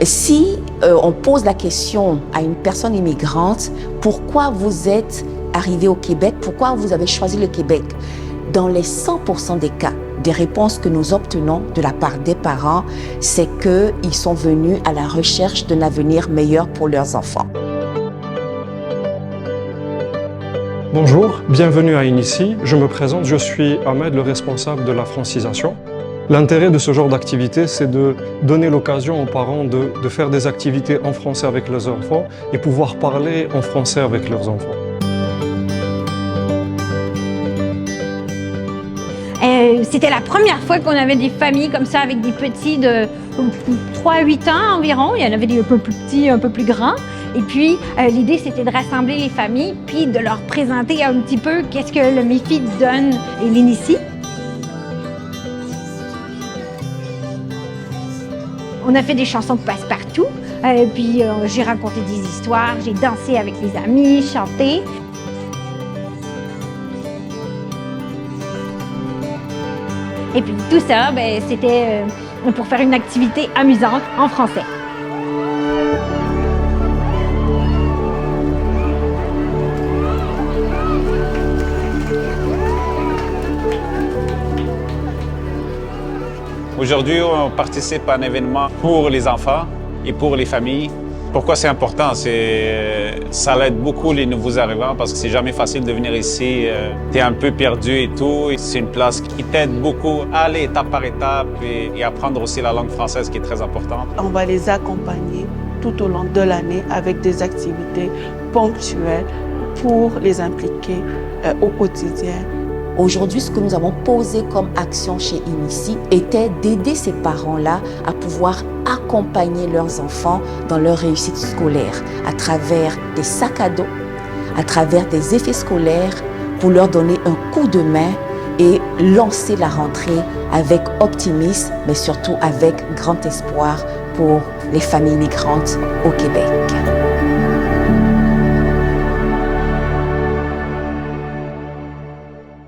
Si on pose la question à une personne immigrante, pourquoi vous êtes arrivé au Québec, pourquoi vous avez choisi le Québec? Dans les 100% des cas, des réponses que nous obtenons de la part des parents, c'est qu'ils sont venus à la recherche d'un avenir meilleur pour leurs enfants. Bonjour, bienvenue à Inici. Je me présente, je suis Ahmed, le responsable de la francisation. L'intérêt de ce genre d'activité, c'est de donner l'occasion aux parents de faire des activités en français avec leurs enfants et pouvoir parler en français avec leurs enfants. C'était la première fois qu'on avait des familles comme ça avec des petits de 3 à 8 ans environ. Il y en avait des un peu plus petits, un peu plus grands. Et puis, l'idée, c'était de rassembler les familles puis de leur présenter un petit peu qu'est-ce que le MIFI donne et l'initie. On a fait des chansons de passe-partout. Puis, j'ai raconté des histoires, j'ai dansé avec les amis, chanté. Et puis tout ça, c'était pour faire une activité amusante en français. Aujourd'hui, on participe à un événement pour les enfants et pour les familles. Pourquoi c'est important? Ça aide beaucoup les nouveaux arrivants parce que c'est jamais facile de venir ici. Tu es un peu perdu et tout. C'est une place qui t'aide beaucoup à aller étape par étape et apprendre aussi la langue française qui est très importante. On va les accompagner tout au long de l'année avec des activités ponctuelles pour les impliquer au quotidien. Aujourd'hui, ce que nous avons posé comme action chez Inici était d'aider ces parents-là à pouvoir accompagner leurs enfants dans leur réussite scolaire à travers des sacs à dos, à travers des effets scolaires pour leur donner un coup de main et lancer la rentrée avec optimisme, mais surtout avec grand espoir pour les familles migrantes au Québec.